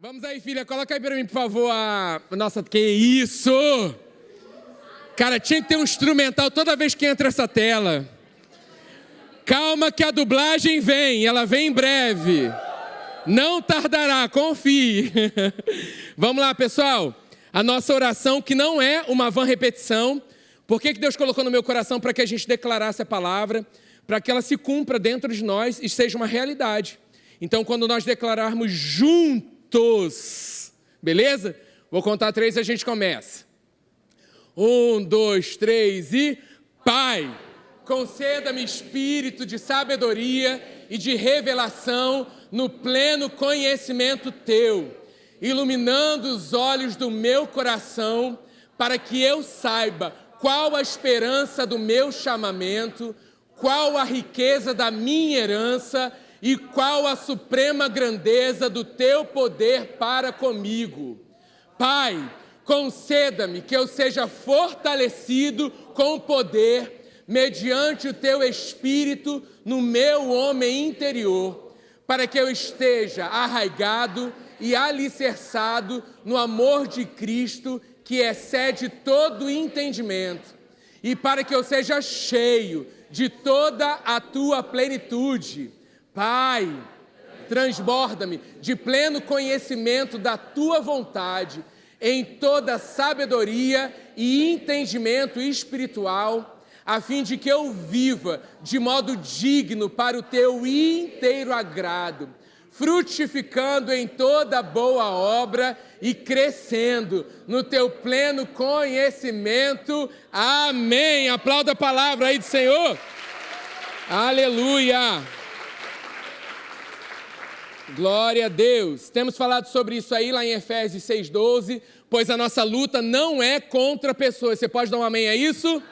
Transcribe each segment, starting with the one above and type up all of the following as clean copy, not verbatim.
Vamos aí, filha, coloca aí pra mim, por favor, Nossa, que isso? Cara, tinha que ter um instrumental toda vez que entra essa tela. Calma que a dublagem vem, ela vem em breve. Não tardará, confie. Vamos lá, pessoal. A nossa oração, que não é uma vã repetição. Por que Deus colocou no meu coração? Para que a gente declarasse a palavra, para que ela se cumpra dentro de nós e seja uma realidade. Então, quando nós declararmos juntos, beleza? Vou contar 3 e a gente começa. 1, 2, 3 e... Pai, conceda-me espírito de sabedoria e de revelação no pleno conhecimento Teu, iluminando os olhos do meu coração, para que eu saiba qual a esperança do meu chamamento, qual a riqueza da minha herança e qual a suprema grandeza do Teu poder para comigo. Pai, conceda-me que eu seja fortalecido com poder, mediante o Teu Espírito no meu homem interior, para que eu esteja arraigado e alicerçado no amor de Cristo, que excede todo entendimento, e para que eu seja cheio de toda a Tua plenitude. Pai, transborda-me de pleno conhecimento da Tua vontade, em toda sabedoria e entendimento espiritual, a fim de que eu viva de modo digno para o Teu inteiro agrado, frutificando em toda boa obra e crescendo no Teu pleno conhecimento. Amém. Aplauda a palavra aí do Senhor. Aleluia. Glória a Deus. Temos falado sobre isso aí lá em Efésios 6,12, pois a nossa luta não é contra pessoas. Você pode dar um amém a isso? Amém.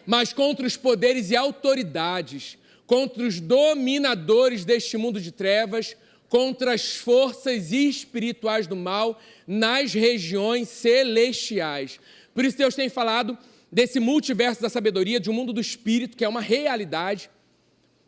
Mas contra os poderes e autoridades, contra os dominadores deste mundo de trevas, contra as forças espirituais do mal nas regiões celestiais. Por isso Deus tem falado desse multiverso da sabedoria, de um mundo do espírito, que é uma realidade.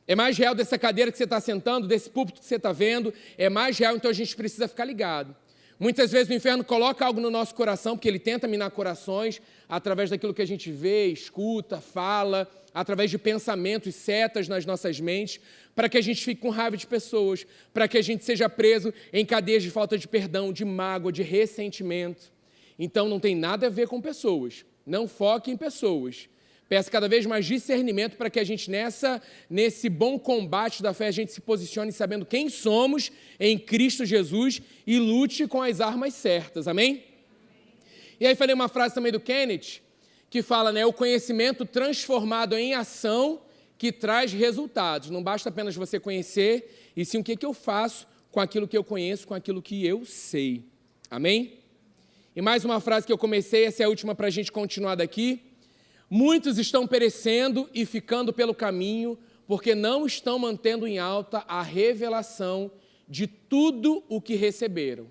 É mais real dessa cadeira que você está sentando, desse púlpito que você está vendo, é mais real, então a gente precisa ficar ligado. Muitas vezes o inferno coloca algo no nosso coração, porque ele tenta minar corações, através daquilo que a gente vê, escuta, fala, através de pensamentos, setas nas nossas mentes, para que a gente fique com raiva de pessoas, para que a gente seja preso em cadeias de falta de perdão, de mágoa, de ressentimento. Então não tem nada a ver com pessoas, não foque em pessoas. Peço cada vez mais discernimento para que a gente, nesse bom combate da fé, a gente se posicione sabendo quem somos em Cristo Jesus e lute com as armas certas, amém? E aí falei uma frase também do Kenneth, que fala, o conhecimento transformado em ação que traz resultados. Não basta apenas você conhecer, e sim o que eu faço com aquilo que eu conheço, com aquilo que eu sei, amém? E mais uma frase que eu comecei, essa é a última para a gente continuar daqui. Muitos estão perecendo e ficando pelo caminho, porque não estão mantendo em alta a revelação de tudo o que receberam.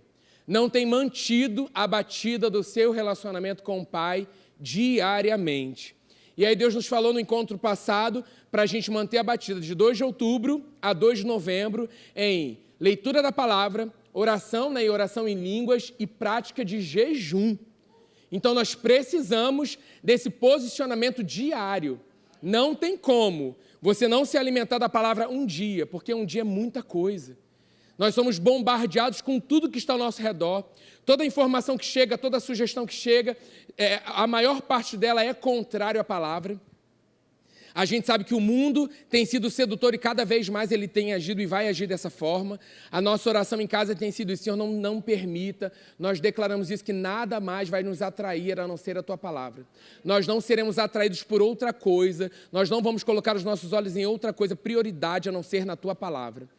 Não têm mantido a batida do seu relacionamento com o Pai diariamente. E aí Deus nos falou no encontro passado para a gente manter a batida de 2 de outubro a 2 de novembro em leitura da palavra, oração, e oração em línguas e prática de jejum. Então, nós precisamos desse posicionamento diário. Não tem como você não se alimentar da palavra um dia, porque um dia é muita coisa. Nós somos bombardeados com tudo que está ao nosso redor. Toda informação que chega, toda sugestão que chega, a maior parte dela é contrária à palavra. A gente sabe que o mundo tem sido sedutor e cada vez mais ele tem agido e vai agir dessa forma. A nossa oração em casa tem sido isso, Senhor, não permita. Nós declaramos isso, que nada mais vai nos atrair a não ser a Tua palavra. Nós não seremos atraídos por outra coisa, nós não vamos colocar os nossos olhos em outra coisa, prioridade a não ser na Tua palavra.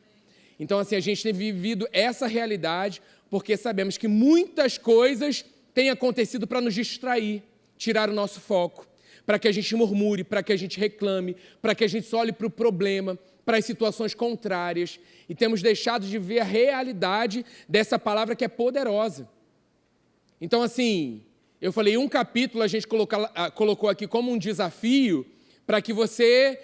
Então, assim, a gente tem vivido essa realidade porque sabemos que muitas coisas têm acontecido para nos distrair, tirar o nosso foco, para que a gente murmure, para que a gente reclame, para que a gente só olhe para o problema, para as situações contrárias, e temos deixado de ver a realidade dessa palavra que é poderosa. Então, assim, eu falei, um capítulo a gente colocou aqui como um desafio para que você,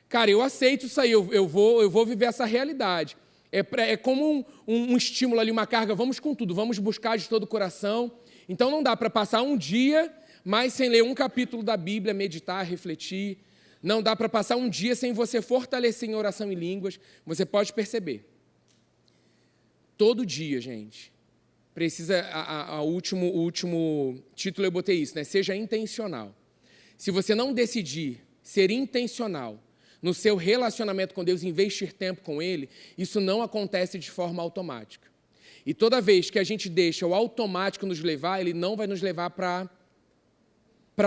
cara, eu aceito isso aí, eu vou viver essa realidade. É como um estímulo ali, uma carga, vamos com tudo, vamos buscar de todo o coração. Então não dá para passar um dia mais sem ler um capítulo da Bíblia, meditar, refletir. Não dá para passar um dia sem você fortalecer em oração em línguas. Você pode perceber. Todo dia, gente, precisa, o último título eu botei isso, né? Seja intencional. Se você não decidir ser intencional no seu relacionamento com Deus, investir tempo com Ele, isso não acontece de forma automática. E toda vez que a gente deixa o automático nos levar, ele não vai nos levar para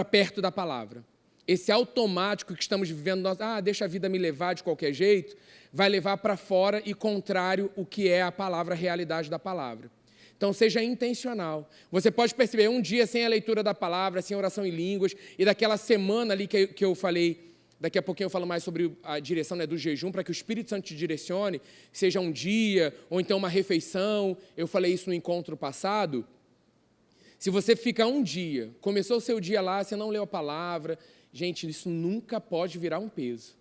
perto da palavra. Esse automático que estamos vivendo, deixa a vida me levar de qualquer jeito, vai levar para fora e contrário o que é a palavra, a realidade da palavra. Então, seja intencional. Você pode perceber, um dia sem a leitura da palavra, sem oração em línguas, e daquela semana ali que eu falei, daqui a pouquinho eu falo mais sobre a direção, né, do jejum, para que o Espírito Santo te direcione, seja um dia, ou então uma refeição. Eu falei isso no encontro passado. Se você ficar um dia, começou o seu dia lá, você não leu a palavra, gente, isso nunca pode virar um peso.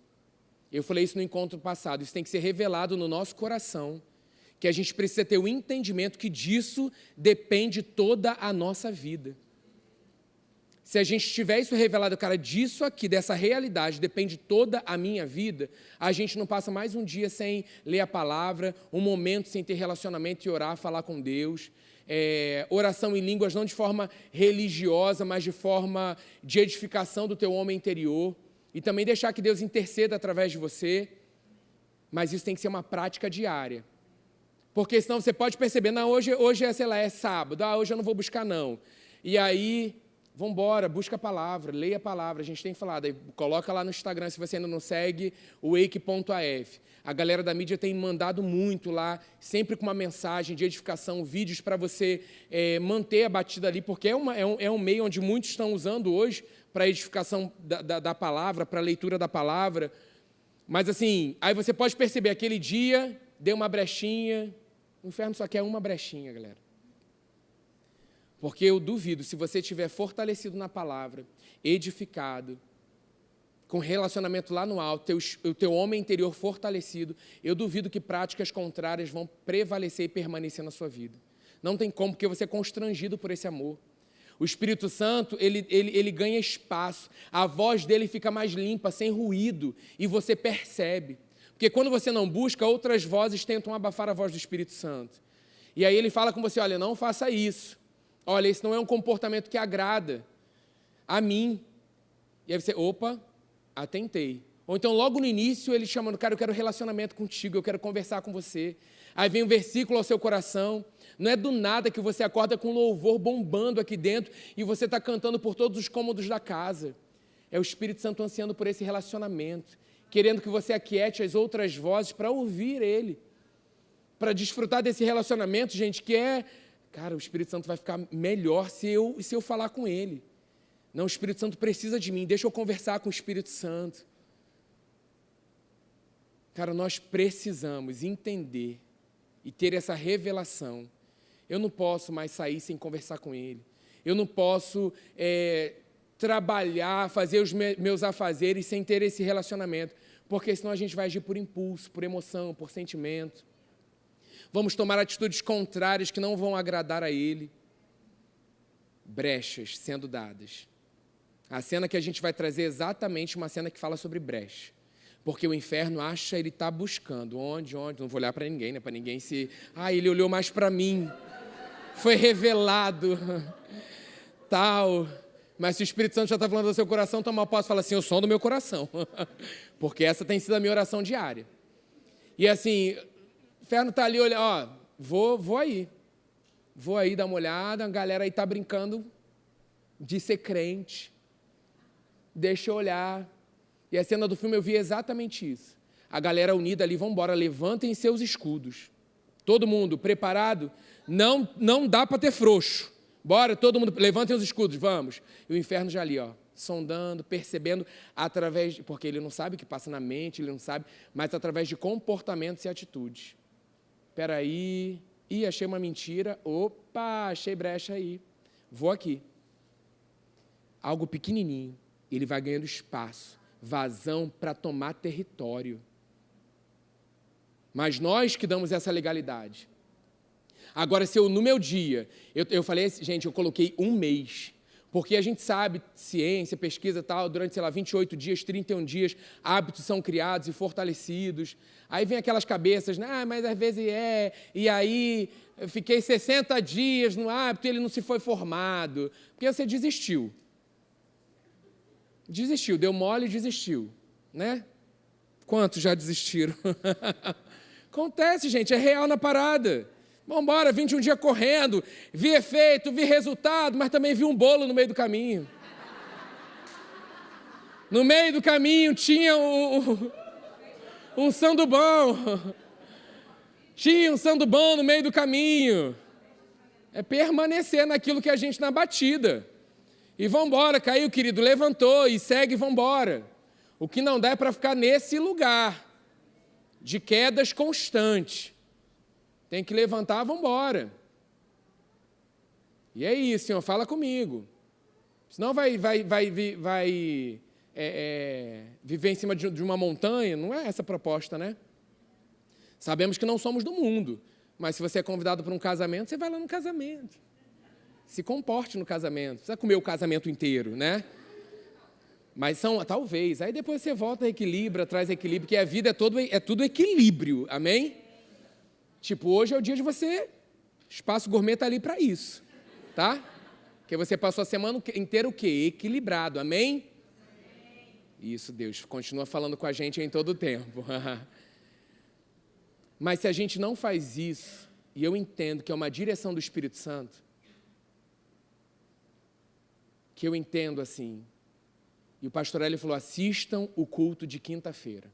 Eu falei isso no encontro passado, isso tem que ser revelado no nosso coração, que a gente precisa ter o entendimento que disso depende toda a nossa vida. Se a gente tiver isso revelado, cara, disso aqui, dessa realidade, depende toda a minha vida, a gente não passa mais um dia sem ler a palavra, um momento sem ter relacionamento e orar, falar com Deus. Oração em línguas, não de forma religiosa, mas de forma de edificação do teu homem interior. E também deixar que Deus interceda através de você. Mas isso tem que ser uma prática diária. Porque senão você pode perceber, não, hoje sei lá, é sábado, hoje eu não vou buscar não. E aí, vamos embora, busca a palavra, leia a palavra, a gente tem falado, aí coloca lá no Instagram, se você ainda não segue, o wake.af. A galera da mídia tem mandado muito lá, sempre com uma mensagem de edificação, vídeos para você manter a batida ali, porque é um meio onde muitos estão usando hoje para a edificação da palavra, para a leitura da palavra. Mas assim, aí você pode perceber, aquele dia deu uma brechinha, o inferno só quer uma brechinha, galera. Porque eu duvido, se você estiver fortalecido na palavra, edificado, com relacionamento lá no alto, o teu homem interior fortalecido, eu duvido que práticas contrárias vão prevalecer e permanecer na sua vida. Não tem como, porque você é constrangido por esse amor. O Espírito Santo, ele ganha espaço, a voz dele fica mais limpa, sem ruído, e você percebe. Porque quando você não busca, outras vozes tentam abafar a voz do Espírito Santo. E aí ele fala com você, olha, não faça isso. Olha, esse não é um comportamento que agrada a mim. E aí você, atentei. Ou então, logo no início, ele chamando, cara, eu quero relacionamento contigo, eu quero conversar com você. Aí vem um versículo ao seu coração. Não é do nada que você acorda com louvor bombando aqui dentro e você está cantando por todos os cômodos da casa. É o Espírito Santo ansiando por esse relacionamento, querendo que você aquiete as outras vozes para ouvir Ele, para desfrutar desse relacionamento, gente, que cara, o Espírito Santo vai ficar melhor se eu falar com Ele. Não, o Espírito Santo precisa de mim, deixa eu conversar com o Espírito Santo. Cara, nós precisamos entender e ter essa revelação. Eu não posso mais sair sem conversar com Ele. Eu não posso trabalhar, fazer os meus afazeres sem ter esse relacionamento, porque senão a gente vai agir por impulso, por emoção, por sentimento. Vamos tomar atitudes contrárias que não vão agradar a Ele. Brechas sendo dadas. A cena que a gente vai trazer é exatamente uma cena que fala sobre brecha. Porque o inferno acha, ele está buscando. Onde? Não vou olhar para ninguém, né? Para ninguém se... ele olhou mais para mim. Foi revelado. Tal. Mas se o Espírito Santo já está falando do seu coração, então mal posso falar assim, o som do meu coração. Porque essa tem sido a minha oração diária. E assim, o inferno está ali olhando, vou aí. Vou aí dar uma olhada, a galera aí está brincando de ser crente. Deixa eu olhar. E a cena do filme eu vi exatamente isso. A galera unida ali, vamos embora, levantem seus escudos. Todo mundo preparado? Não dá para ter frouxo. Bora, todo mundo, levantem os escudos, vamos. E o inferno já ali, sondando, percebendo, porque ele não sabe o que passa na mente, ele não sabe, mas através de comportamentos e atitudes. Espera aí, achei uma mentira, achei brecha aí, vou aqui. Algo pequenininho, ele vai ganhando espaço, vazão para tomar território. Mas nós que damos essa legalidade. Agora, se eu, no meu dia, eu falei, gente, eu coloquei 1 mês, porque a gente sabe, ciência, pesquisa e tal, durante, 28 dias, 31 dias, hábitos são criados e fortalecidos. Aí vem aquelas cabeças, mas às vezes e aí eu fiquei 60 dias no hábito e ele não se foi formado, porque você desistiu. Desistiu, deu mole e desistiu, né? Quantos já desistiram? Acontece, gente, é real na parada. Vamos embora, 21 dias correndo, vi efeito, vi resultado, mas também vi um bolo no meio do caminho. No meio do caminho tinha um sandubão. Tinha um sandubão no meio do caminho. É permanecer naquilo que a gente na batida. E vamos embora, caiu, querido, levantou e segue, vamos embora. O que não dá é para ficar nesse lugar de quedas constantes. Tem que levantar, vamos embora. E é isso, Senhor, fala comigo. Senão vai viver em cima de uma montanha, não é essa a proposta, né? Sabemos que não somos do mundo, mas se você é convidado para um casamento, você vai lá no casamento. Se comporte no casamento, não precisa comer o casamento inteiro, né? Mas talvez, aí depois você volta, equilibra, traz equilíbrio, porque a vida é tudo equilíbrio, amém? Tipo, hoje é o dia de você, Espaço Gourmet está ali para isso, tá? Porque você passou a semana inteira o quê? Equilibrado, amém? Isso, Deus continua falando com a gente em todo o tempo. Mas se a gente não faz isso, e eu entendo que é uma direção do Espírito Santo, que eu entendo assim, e o pastor Hélio falou, assistam o culto de quinta-feira.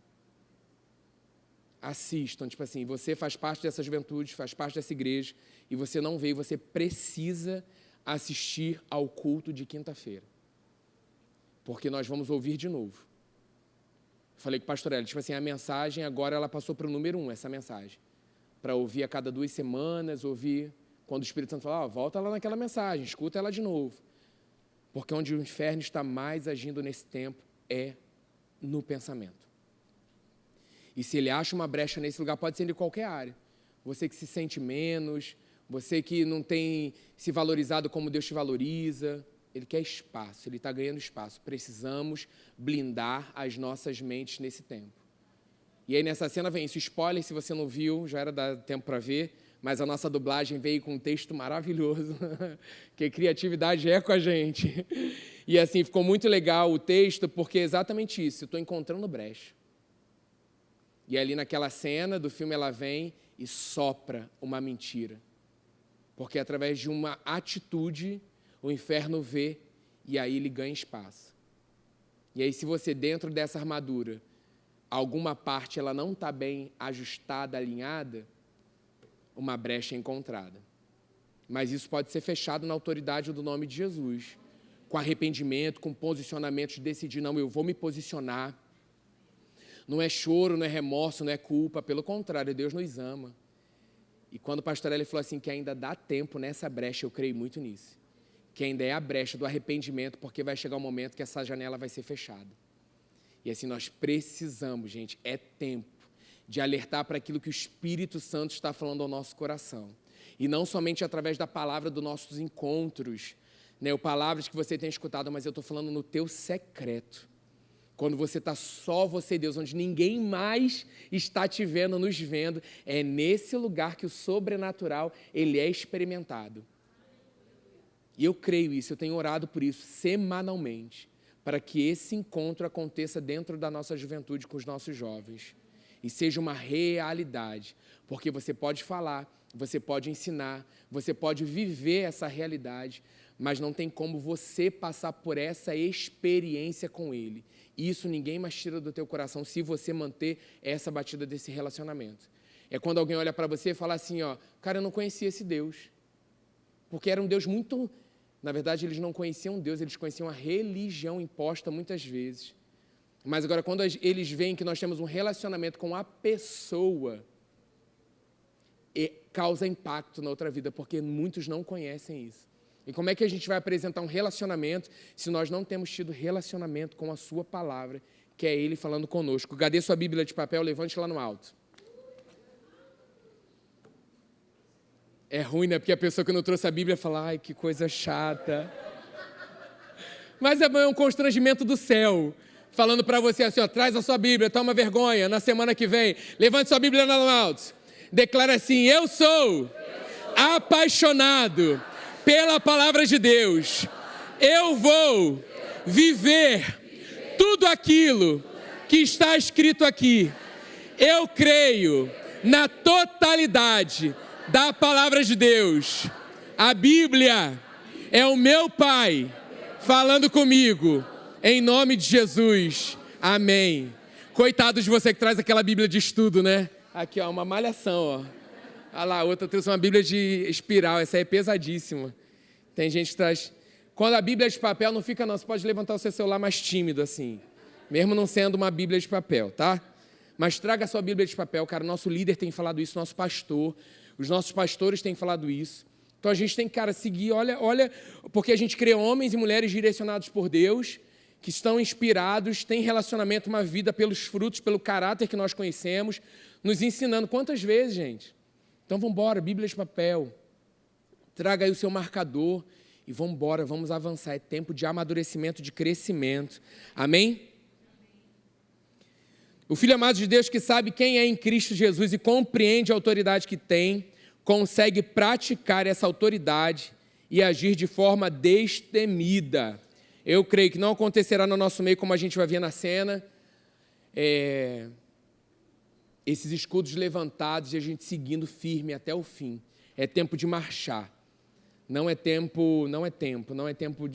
Assistam, tipo assim, você faz parte dessa juventude, faz parte dessa igreja, e você não veio, você precisa assistir ao culto de quinta-feira. Porque nós vamos ouvir de novo. Falei com o pastor Hélio, tipo assim, a mensagem agora ela passou para o número 1, essa mensagem. Para ouvir a cada 2 semanas, ouvir, quando o Espírito Santo fala, volta lá naquela mensagem, escuta ela de novo. Porque onde o inferno está mais agindo nesse tempo é no pensamento. E se ele acha uma brecha nesse lugar, pode ser de qualquer área. Você que se sente menos, você que não tem se valorizado como Deus te valoriza, ele quer espaço, ele está ganhando espaço. Precisamos blindar as nossas mentes nesse tempo. E aí nessa cena vem isso, spoiler, se você não viu, já era dar tempo para ver, mas a nossa dublagem veio com um texto maravilhoso, que criatividade é com a gente. E assim, ficou muito legal o texto, porque é exatamente isso, eu estou encontrando brecha. E ali naquela cena do filme ela vem e sopra uma mentira. Porque através de uma atitude o inferno vê e aí ele ganha espaço. E aí se você dentro dessa armadura, alguma parte ela não está bem ajustada, alinhada, uma brecha é encontrada. Mas isso pode ser fechado na autoridade do nome de Jesus. Com arrependimento, com posicionamento de decidir, não, eu vou me posicionar. Não é choro, não é remorso, não é culpa, pelo contrário, Deus nos ama. E quando o pastor Hélio falou assim, que ainda dá tempo nessa brecha, eu creio muito nisso. Que ainda é a brecha do arrependimento, porque vai chegar um momento que essa janela vai ser fechada. E assim, nós precisamos, gente, é tempo de alertar para aquilo que o Espírito Santo está falando ao nosso coração. E não somente através da palavra dos nossos encontros, né, ou palavras que você tem escutado, mas eu estou falando no teu secreto. Quando você está só você e Deus, onde ninguém mais está te vendo, nos vendo, é nesse lugar que o sobrenatural, ele é experimentado. E eu creio isso, eu tenho orado por isso semanalmente, para que esse encontro aconteça dentro da nossa juventude com os nossos jovens. E seja uma realidade, porque você pode falar, você pode ensinar, você pode viver essa realidade, mas não tem como você passar por essa experiência com ele. Isso ninguém mais tira do teu coração se você manter essa batida desse relacionamento. É quando alguém olha para você e fala assim, ó, cara, eu não conhecia esse Deus. Porque era um Deus muito... Na verdade, eles não conheciam Deus, eles conheciam a religião imposta muitas vezes. Mas agora, quando eles veem que nós temos um relacionamento com a pessoa, causa impacto na outra vida, porque muitos não conhecem isso. E como é que a gente vai apresentar um relacionamento se nós não temos tido relacionamento com a sua palavra, que é Ele falando conosco? Cadê sua Bíblia de papel? Levante lá no alto. É ruim, né? Porque a pessoa que não trouxe a Bíblia fala, ai, que coisa chata. Mas é um constrangimento do céu, falando para você assim, ó, traz a sua Bíblia, toma vergonha, na semana que vem, levante sua Bíblia nas mãos, declara assim, eu sou apaixonado pela palavra de Deus, eu vou viver tudo aquilo que está escrito aqui, eu creio na totalidade da palavra de Deus, a Bíblia é o meu Pai falando comigo, em nome de Jesus, amém. Coitado de você que traz aquela Bíblia de estudo, né? Aqui, ó, uma malhação, ó. Olha lá, a outra trouxe uma Bíblia de espiral, essa aí é pesadíssima. Tem gente que traz... Quando a Bíblia é de papel, não fica não, você pode levantar o seu celular mais tímido, assim. Mesmo não sendo uma Bíblia de papel, tá? Mas traga a sua Bíblia de papel, cara, nosso líder tem falado isso, nosso pastor... Os nossos pastores têm falado isso. Então a gente tem que, cara, seguir, olha, porque a gente crê homens e mulheres direcionados por Deus, que estão inspirados, têm relacionamento, uma vida pelos frutos, pelo caráter que nós conhecemos, nos ensinando. Quantas vezes, gente? Então vamos embora, Bíblia de papel. Traga aí o seu marcador e vamos embora, vamos avançar. É tempo de amadurecimento, de crescimento. Amém? O Filho amado de Deus que sabe quem é em Cristo Jesus e compreende a autoridade que tem, consegue praticar essa autoridade e agir de forma destemida. Eu creio que não acontecerá no nosso meio como a gente vai ver na cena, esses escudos levantados e a gente seguindo firme até o fim. É tempo de marchar.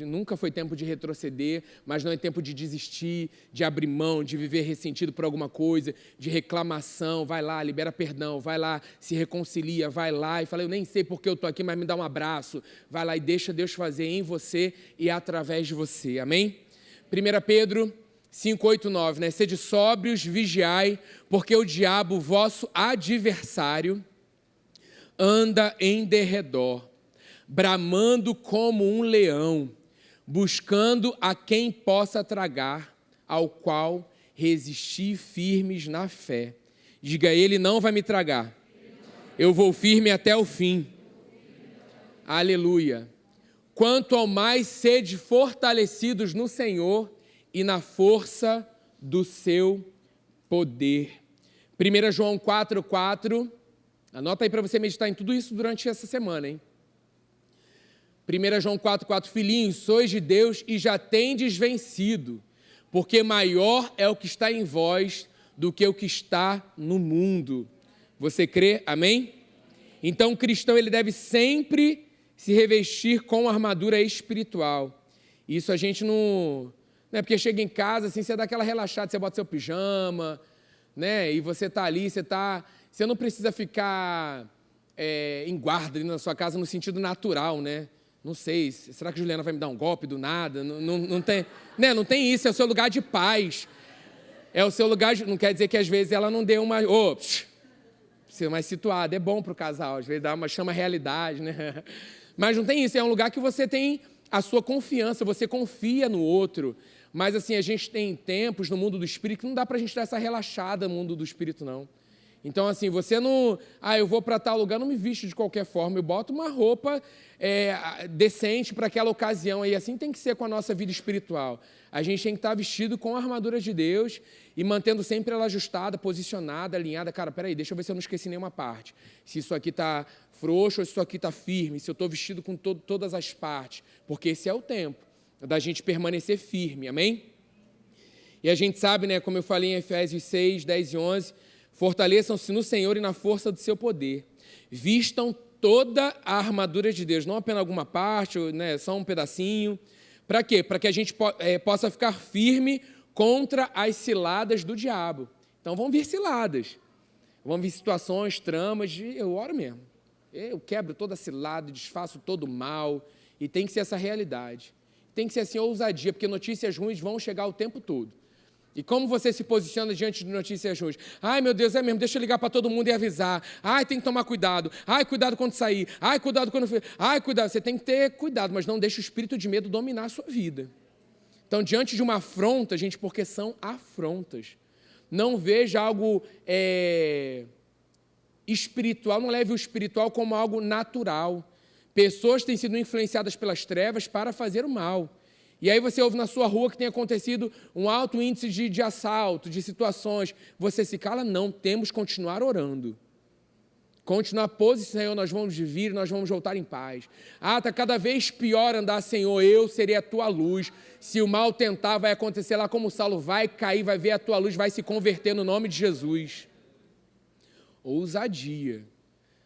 Nunca foi tempo de retroceder, mas não é tempo de desistir, de abrir mão, de viver ressentido por alguma coisa, de reclamação. Vai lá, libera perdão, vai lá, se reconcilia, vai lá e fala, eu nem sei porque eu estou aqui, mas me dá um abraço. Vai lá e deixa Deus fazer em você e através de você. Amém? 1 Pedro 5, 8, 9, né? Sede sóbrios, vigiai, porque o diabo, vosso adversário, anda em derredor, bramando como um leão, buscando a quem possa tragar, ao qual resistir firmes na fé. Diga, ele não vai me tragar, eu vou firme até o fim. Aleluia. Quanto ao mais, sede fortalecidos no Senhor e na força do seu poder. 1 João 4, 4, anota aí para você meditar em tudo isso durante essa semana, hein? 1 João 4, 4, filhinhos, sois de Deus e já tendes vencido, porque maior é o que está em vós do que o que está no mundo. Você crê? Amém? Então o cristão ele deve sempre se revestir com armadura espiritual. Isso a gente não é porque chega em casa, assim, você dá aquela relaxada, você bota seu pijama, né? E você está ali, você não precisa ficar em guarda ali na sua casa no sentido natural, né? Não sei, será que Juliana vai me dar um golpe do nada? Não tem, né? Não tem isso, é o seu lugar de paz. É o seu lugar de... Não quer dizer que às vezes ela não dê uma... ser mais situada, é bom para o casal, às vezes dá uma chama realidade, né? Mas não tem isso, é um lugar que você tem a sua confiança, você confia no outro. Mas assim, a gente tem tempos no mundo do espírito que não dá para a gente dar essa relaxada no mundo do espírito, não. Então, assim, você não... eu vou para tal lugar, não me visto de qualquer forma, eu boto uma roupa decente para aquela ocasião. E assim tem que ser com a nossa vida espiritual. A gente tem que estar vestido com a armadura de Deus e mantendo sempre ela ajustada, posicionada, alinhada. Cara, peraí, deixa eu ver se eu não esqueci nenhuma parte. Se isso aqui está frouxo ou se isso aqui está firme, se eu estou vestido com todas as partes. Porque esse é o tempo da gente permanecer firme, amém? E a gente sabe, né, como eu falei em Efésios 6, 10 e 11... Fortaleçam-se no Senhor e na força do seu poder. Vistam toda a armadura de Deus, não apenas alguma parte, né, só um pedacinho. Para quê? Para que a gente possa ficar firme contra as ciladas do diabo. Então vão vir ciladas, vão vir situações, tramas, eu oro mesmo. Eu quebro toda cilada, desfaço todo o mal, e tem que ser essa realidade. Tem que ser assim, ousadia, porque notícias ruins vão chegar o tempo todo. E como você se posiciona diante de notícias ruins? Ai, meu Deus, é mesmo, deixa eu ligar para todo mundo e avisar. Ai, tem que tomar cuidado. Ai, cuidado quando sair. Ai, cuidado quando... Ai, cuidado. Você tem que ter cuidado, mas não deixe o espírito de medo dominar a sua vida. Então, diante de uma afronta, gente, porque são afrontas. Não veja algo espiritual, não leve o espiritual como algo natural. Pessoas têm sido influenciadas pelas trevas para fazer o mal. E aí você ouve na sua rua que tem acontecido um alto índice de assalto, de situações. Você se cala? Não, temos que continuar orando. Continuar, pose, Senhor, nós vamos vir, nós vamos voltar em paz. Está cada vez pior andar, Senhor, eu serei a tua luz. Se o mal tentar, vai acontecer lá como Saulo, vai cair, vai ver a tua luz, vai se converter no nome de Jesus. Ousadia.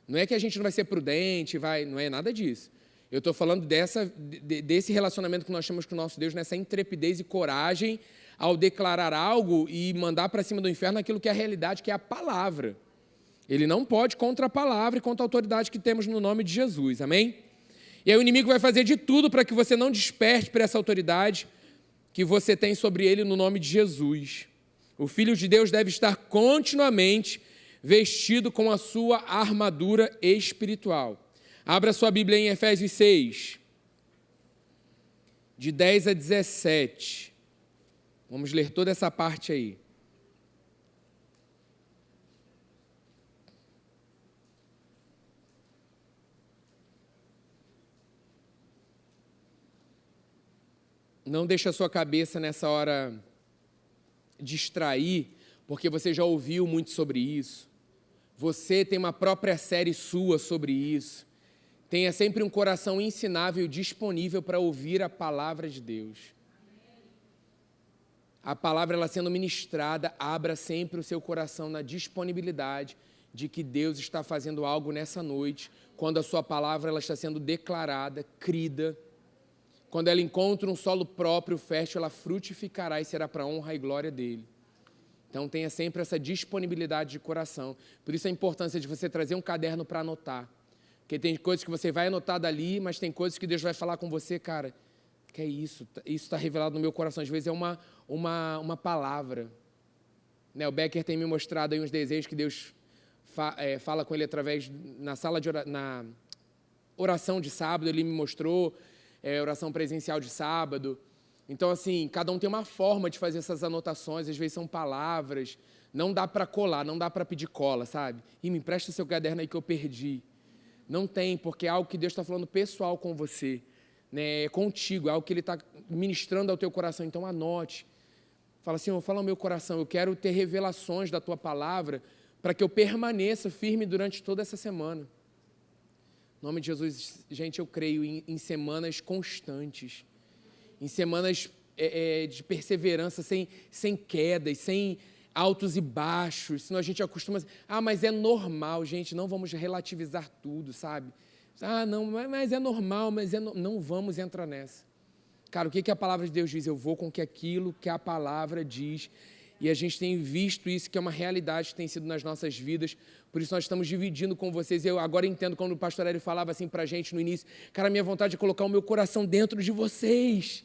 Não é que a gente não vai ser prudente, não é nada disso. Eu estou falando desse relacionamento que nós temos com o nosso Deus, nessa intrepidez e coragem ao declarar algo e mandar para cima do inferno aquilo que é a realidade, que é a palavra. Ele não pode contra a palavra e contra a autoridade que temos no nome de Jesus, amém? E aí o inimigo vai fazer de tudo para que você não desperte para essa autoridade que você tem sobre ele no nome de Jesus. O Filho de Deus deve estar continuamente vestido com a sua armadura espiritual. Abra sua Bíblia em Efésios 6, de 10 a 17. Vamos ler toda essa parte aí. Não deixe a sua cabeça nessa hora distrair, porque você já ouviu muito sobre isso. Você tem uma própria série sua sobre isso. Tenha sempre um coração ensinável disponível para ouvir a palavra de Deus. A palavra, ela sendo ministrada, abra sempre o seu coração na disponibilidade de que Deus está fazendo algo nessa noite, quando a sua palavra ela está sendo declarada, crida. Quando ela encontra um solo próprio, fértil, ela frutificará e será para a honra e glória dele. Então, tenha sempre essa disponibilidade de coração. Por isso a importância de você trazer um caderno para anotar. Porque tem coisas que você vai anotar dali, mas tem coisas que Deus vai falar com você, cara, que é isso? Isso está revelado no meu coração. Às vezes é uma palavra. Né? O Becker tem me mostrado aí uns desejos que Deus fala com ele através, na oração de sábado, ele me mostrou, oração presencial de sábado. Então, assim, cada um tem uma forma de fazer essas anotações, às vezes são palavras, não dá para colar, não dá para pedir cola, sabe? Me empresta seu caderno aí que eu perdi. Não tem, porque é algo que Deus está falando pessoal com você, né? É contigo, é algo que Ele está ministrando ao teu coração, então anote. Fala assim, fala ao meu coração, eu quero ter revelações da tua palavra para que eu permaneça firme durante toda essa semana. Em nome de Jesus, gente, eu creio em semanas constantes, em semanas de perseverança, sem quedas, sem altos e baixos, senão a gente acostuma... mas é normal, gente, não vamos relativizar tudo, sabe? Não, mas é normal, não vamos entrar nessa. Cara, o que a palavra de Deus diz? Eu vou com aquilo que a palavra diz, e a gente tem visto isso, que é uma realidade que tem sido nas nossas vidas, por isso nós estamos dividindo com vocês. Eu agora entendo quando o pastor Hélio falava assim pra gente no início, cara, minha vontade é colocar o meu coração dentro de vocês.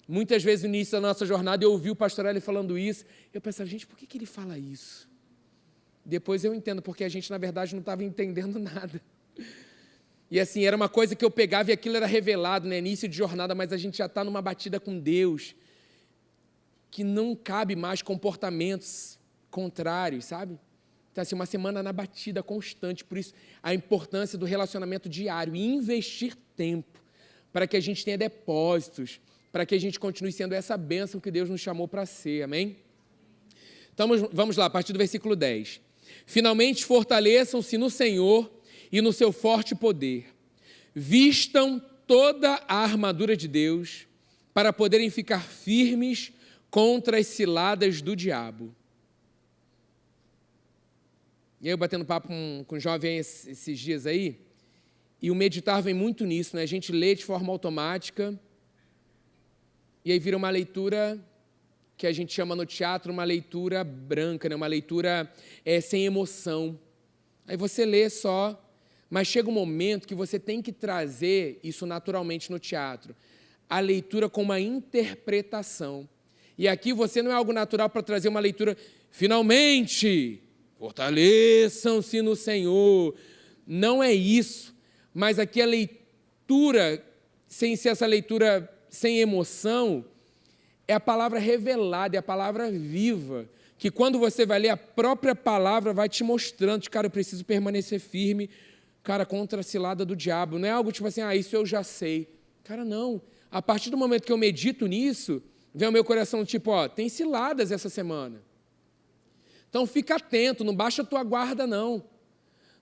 Muitas vezes no início da nossa jornada eu ouvi o pastor Hélio falando isso, eu pensava, gente, por que ele fala isso? Depois eu entendo, porque a gente na verdade não estava entendendo nada. E assim, era uma coisa que eu pegava e aquilo era revelado, né? Início de jornada, mas a gente já está numa batida com Deus, que não cabe mais comportamentos contrários, sabe? Então, assim, uma semana na batida constante, por isso a importância do relacionamento diário e investir tempo para que a gente tenha depósitos, para que a gente continue sendo essa bênção que Deus nos chamou para ser, amém? Então, vamos lá, a partir do versículo 10. Finalmente, fortaleçam-se no Senhor e no seu forte poder. Vistam toda a armadura de Deus para poderem ficar firmes contra as ciladas do diabo. E aí eu batendo papo com um jovem esses dias aí, e o meditar vem muito nisso, né? A gente lê de forma automática, e aí vira uma leitura que a gente chama no teatro uma leitura branca, né? Uma leitura sem emoção. Aí você lê só, mas chega um momento que você tem que trazer isso naturalmente no teatro. A leitura com uma interpretação. E aqui você não é algo natural para trazer uma leitura, finalmente, fortaleçam-se no Senhor. Não é isso, mas aqui a leitura, sem ser essa leitura sem emoção, é a palavra revelada, é a palavra viva, que quando você vai ler, a própria palavra vai te mostrando, cara, eu preciso permanecer firme, cara, contra a cilada do diabo. Não é algo tipo assim, isso eu já sei. Cara, não. A partir do momento que eu medito nisso, vem ao meu coração tipo, tem ciladas essa semana. Então fica atento, não baixa a tua guarda, não.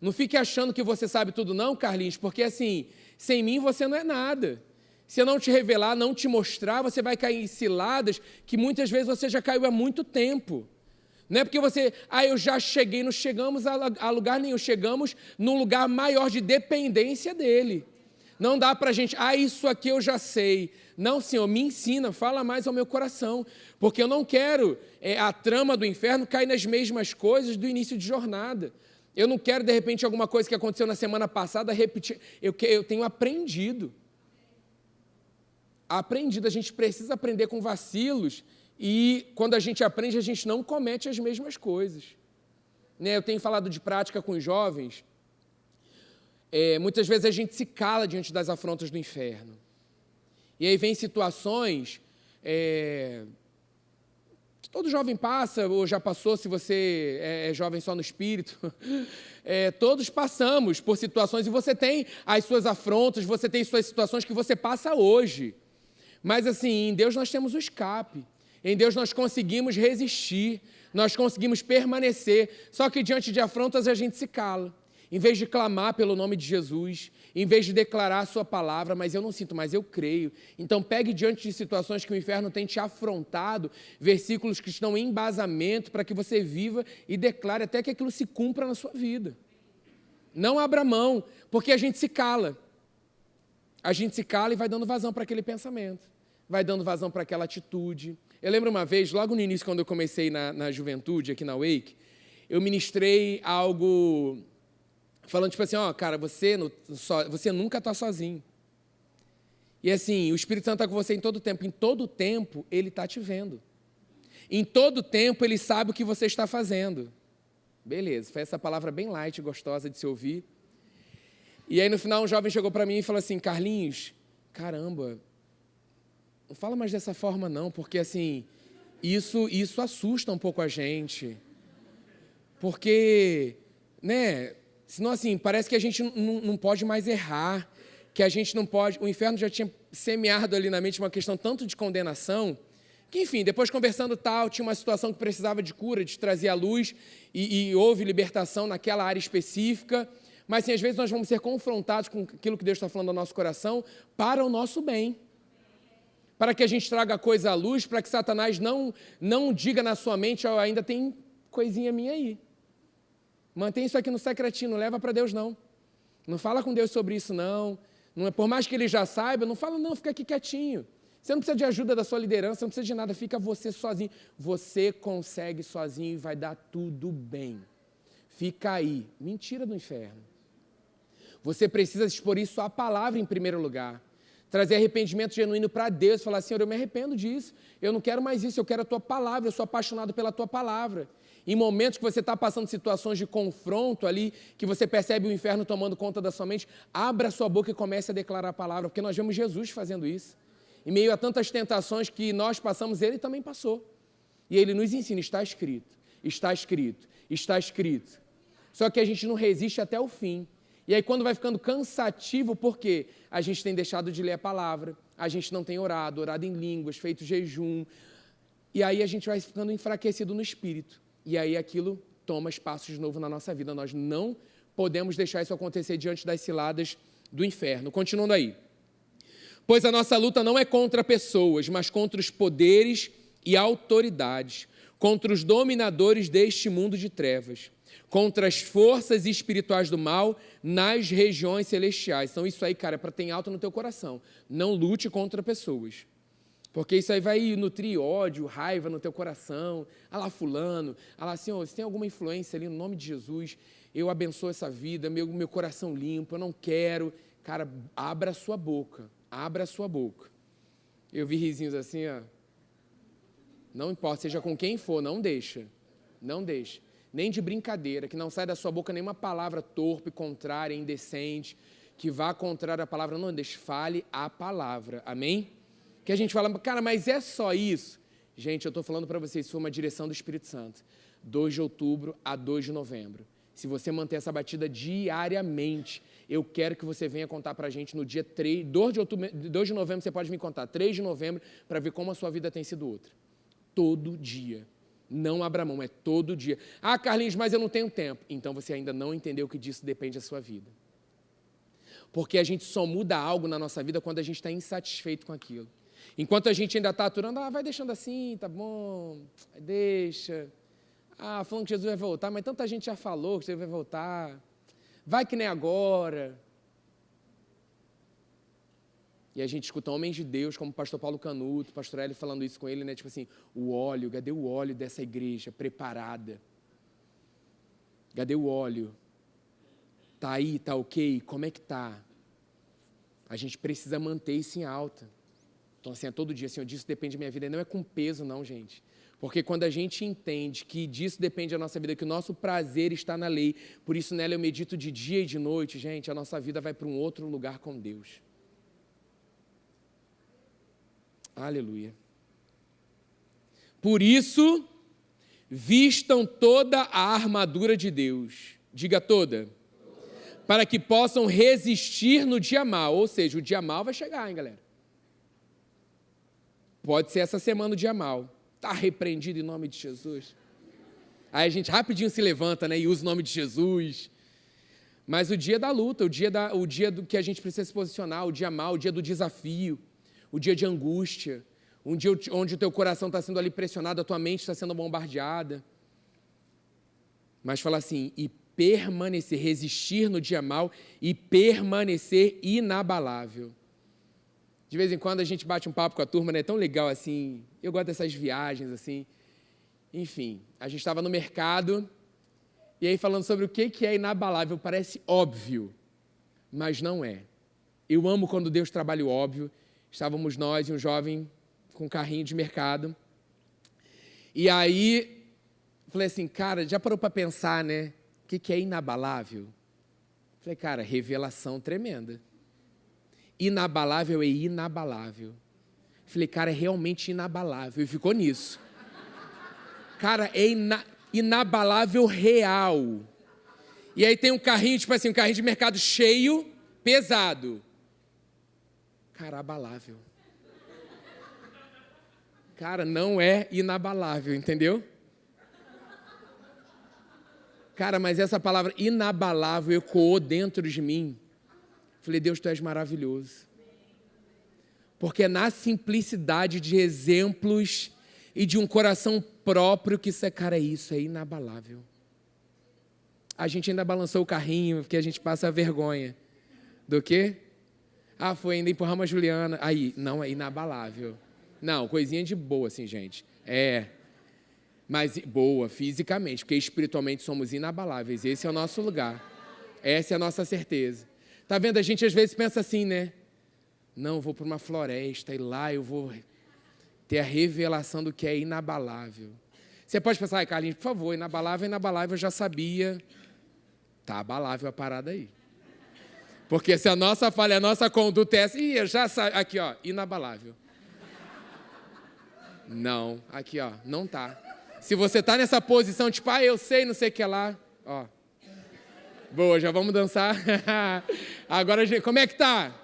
Não fique achando que você sabe tudo, não, Carlinhos, porque assim, sem mim você não é nada. Se eu não te revelar, não te mostrar, você vai cair em ciladas que muitas vezes você já caiu há muito tempo. Não é porque você, eu já cheguei, não chegamos a lugar nenhum, chegamos num lugar maior de dependência dele. Não dá para a gente, isso aqui eu já sei. Não, Senhor, me ensina, fala mais ao meu coração, porque eu não quero a trama do inferno cair nas mesmas coisas do início de jornada. Eu não quero, de repente, alguma coisa que aconteceu na semana passada repetir. Eu tenho aprendido. A gente precisa aprender com vacilos e, quando a gente aprende, a gente não comete as mesmas coisas. Eu tenho falado de prática com os jovens. Muitas vezes a gente se cala diante das afrontas do inferno. E aí vem situações que todo jovem passa, ou já passou, se você é jovem só no espírito. Todos passamos por situações e você tem as suas afrontas, você tem suas situações que você passa hoje. Mas assim, em Deus nós temos o escape. Em Deus nós conseguimos resistir, nós conseguimos permanecer. Só que diante de afrontas a gente se cala. Em vez de clamar pelo nome de Jesus, em vez de declarar a sua palavra, mas eu não sinto, mas eu creio. Então pegue diante de situações que o inferno tem te afrontado, versículos que estão em embasamento para que você viva e declare até que aquilo se cumpra na sua vida. Não abra mão, porque a gente se cala. A gente se cala e vai dando vazão para aquele pensamento, vai dando vazão para aquela atitude. Eu lembro uma vez, logo no início, quando eu comecei na juventude, aqui na Wake, eu ministrei algo falando tipo assim, cara, você nunca está sozinho. E assim, o Espírito Santo está com você em todo tempo ele está te vendo. Em todo tempo ele sabe o que você está fazendo. Beleza, foi essa palavra bem light, gostosa de se ouvir. E aí, no final, um jovem chegou para mim e falou assim, Carlinhos, caramba, não fala mais dessa forma não, porque assim, isso assusta um pouco a gente. Porque, senão assim, parece que a gente não pode mais errar, que a gente não pode... O inferno já tinha semeado ali na mente uma questão tanto de condenação, que enfim, depois conversando tinha uma situação que precisava de cura, de trazer à luz, e houve libertação naquela área específica. Mas, assim, às vezes nós vamos ser confrontados com aquilo que Deus está falando no nosso coração para o nosso bem. Para que a gente traga a coisa à luz, para que Satanás não diga na sua mente, ainda tem coisinha minha aí. Mantém isso aqui no secretinho, não leva para Deus, não. Não fala com Deus sobre isso, não. Por mais que ele já saiba, não fala, não, fica aqui quietinho. Você não precisa de ajuda da sua liderança, não precisa de nada, fica você sozinho. Você consegue sozinho e vai dar tudo bem. Fica aí. Mentira do inferno. Você precisa expor isso à palavra em primeiro lugar. Trazer arrependimento genuíno para Deus. Falar, Senhor, eu me arrependo disso. Eu não quero mais isso, eu quero a Tua palavra. Eu sou apaixonado pela Tua palavra. Em momentos que você está passando situações de confronto ali, que você percebe o inferno tomando conta da sua mente, abra a sua boca e comece a declarar a palavra. Porque nós vemos Jesus fazendo isso. Em meio a tantas tentações que nós passamos, Ele também passou. E Ele nos ensina, está escrito, está escrito, está escrito. Só que a gente não resiste até o fim. E aí, quando vai ficando cansativo, por quê? A gente tem deixado de ler a palavra, a gente não tem orado em línguas, feito jejum, e aí a gente vai ficando enfraquecido no espírito. E aí aquilo toma espaço de novo na nossa vida. Nós não podemos deixar isso acontecer diante das ciladas do inferno. Continuando aí. Pois a nossa luta não é contra pessoas, mas contra os poderes e autoridades, contra os dominadores deste mundo de trevas, contra as forças espirituais do mal nas regiões celestiais. Então isso aí, cara, é para ter alto no teu coração. Não lute contra pessoas. Porque isso aí vai nutrir ódio, raiva no teu coração. Lá fulano, lá Senhor, se tem alguma influência ali no nome de Jesus, eu abençoo essa vida, meu coração limpo, eu não quero. Cara, abra a sua boca, abra a sua boca. Eu vi risinhos assim, Não importa, seja com quem for, não deixa. Nem de brincadeira, que não sai da sua boca nenhuma palavra torpe, contrária, indecente, que vá contrária à palavra, não deixe, fale a palavra, amém? Que a gente fala, cara, mas é só isso? Gente, eu estou falando para vocês, isso foi uma direção do Espírito Santo. 2 de outubro a 2 de novembro. Se você manter essa batida diariamente, eu quero que você venha contar para a gente no dia 3, 2 de novembro você pode me contar, 3 de novembro, para ver como a sua vida tem sido outra. Todo dia. Não abra mão, é todo dia. Ah, Carlinhos, mas eu não tenho tempo. Então você ainda não entendeu que disso depende da sua vida. Porque a gente só muda algo na nossa vida quando a gente está insatisfeito com aquilo. Enquanto a gente ainda está aturando, vai deixando assim, tá bom, deixa. Falando que Jesus vai voltar, mas tanta gente já falou que Jesus vai voltar. Vai que nem agora. E a gente escuta homens de Deus, como o pastor Paulo Canuto, o pastor Hélio falando isso com ele, né? Tipo assim, o óleo, cadê o óleo dessa igreja preparada? Cadê o óleo? Tá aí, tá ok? Como é que tá? A gente precisa manter isso em alta. Então, assim, é todo dia, Senhor, disso depende da minha vida. E não é com peso, não, gente. Porque quando a gente entende que disso depende da nossa vida, que o nosso prazer está na lei, por isso nela eu medito de dia e de noite, gente, a nossa vida vai para um outro lugar com Deus. Aleluia. Por isso, vistam toda a armadura de Deus. Diga toda. Para que possam resistir no dia mau. Ou seja, o dia mau vai chegar, hein, galera? Pode ser essa semana o dia mau. Está repreendido em nome de Jesus. Aí a gente rapidinho se levanta, né, e usa o nome de Jesus. Mas o dia da luta, o dia do que a gente precisa se posicionar, o dia mau, o dia do desafio, o dia de angústia, um dia onde o teu coração está sendo ali pressionado, a tua mente está sendo bombardeada. Mas fala assim, e permanecer, resistir no dia mau e permanecer inabalável. De vez em quando a gente bate um papo com a turma, né? É tão legal assim. Eu gosto dessas viagens assim. Enfim, a gente estava no mercado e aí falando sobre o que é inabalável. Parece óbvio, mas não é. Eu amo quando Deus trabalha o óbvio. Estávamos nós e um jovem com um carrinho de mercado. E aí, falei assim, cara, já parou para pensar, né? O que é inabalável? Falei, cara, revelação tremenda. Inabalável é inabalável. Falei, cara, é realmente inabalável. E ficou nisso. Cara, é inabalável real. E aí tem um carrinho, tipo assim, um carrinho de mercado cheio, pesado. Cara, abalável. Cara, não é inabalável, entendeu? Cara, mas essa palavra inabalável ecoou dentro de mim. Falei, Deus, Tu és maravilhoso. Porque é na simplicidade de exemplos e de um coração próprio que isso é inabalável. A gente ainda balançou o carrinho, porque a gente passa vergonha. Do quê? Foi ainda empurrar a Juliana. Aí, não, é inabalável. Não, coisinha de boa, assim, gente. Mas boa fisicamente, porque espiritualmente somos inabaláveis. Esse é o nosso lugar. Essa é a nossa certeza. Tá vendo? A gente às vezes pensa assim, né? Não, eu vou para uma floresta e lá eu vou ter a revelação do que é inabalável. Você pode pensar, Carlinhos, por favor, inabalável, eu já sabia. Tá abalável a parada aí. Porque se a nossa falha, a nossa conduta é essa, eu já sabia. Aqui, ó, inabalável. Não, aqui, ó, não tá. Se você tá nessa posição, tipo, eu sei, não sei o que lá, ó. Boa, já vamos dançar. Agora, como é que tá?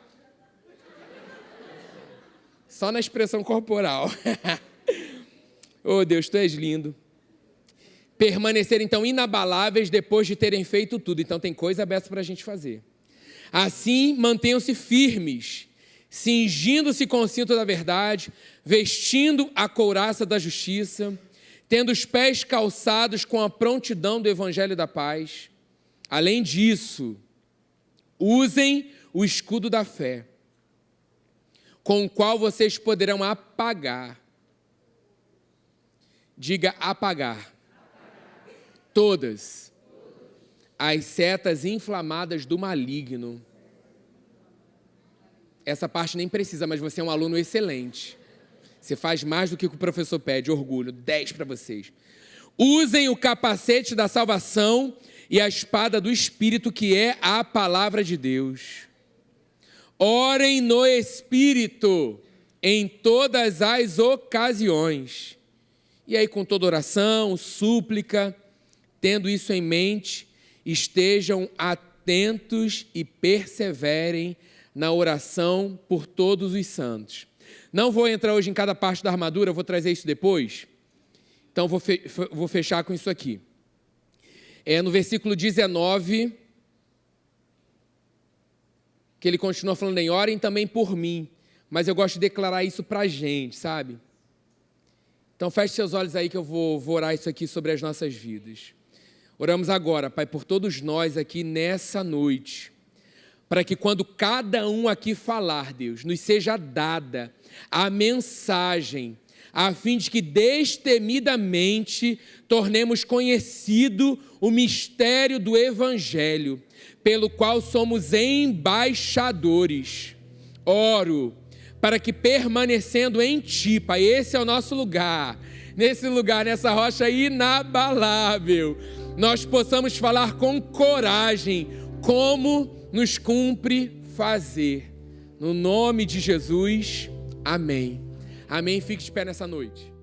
Só na expressão corporal. Oh, Deus, Tu és lindo. Permanecer, então, inabaláveis depois de terem feito tudo. Então, tem coisa aberta para a gente fazer. Assim, mantenham-se firmes, cingindo-se com o cinto da verdade, vestindo a couraça da justiça, tendo os pés calçados com a prontidão do evangelho da paz. Além disso, usem o escudo da fé, com o qual vocês poderão apagar. Diga apagar. Todas as setas inflamadas do maligno. Essa parte nem precisa, mas você é um aluno excelente. Você faz mais do que o professor pede, orgulho, 10 para vocês. Usem o capacete da salvação e a espada do Espírito, que é a palavra de Deus. Orem no Espírito em todas as ocasiões. E aí, com toda oração, súplica, tendo isso em mente, estejam atentos e perseverem na oração por todos os santos. Não vou entrar hoje em cada parte da armadura, vou trazer isso depois. Então, vou fechar com isso aqui. No versículo 19, que ele continua falando em orem também por mim. Mas eu gosto de declarar isso para a gente, sabe? Então, feche seus olhos aí que eu vou orar isso aqui sobre as nossas vidas. Oramos agora, Pai, por todos nós aqui nessa noite, para que quando cada um aqui falar, Deus, nos seja dada a mensagem, a fim de que destemidamente tornemos conhecido o mistério do Evangelho, pelo qual somos embaixadores. Oro para que permanecendo em Ti, Pai, esse é o nosso lugar, nesse lugar, nessa rocha inabalável, nós possamos falar com coragem, como nos cumpre fazer. No nome de Jesus, amém. Amém. Fique de pé nessa noite.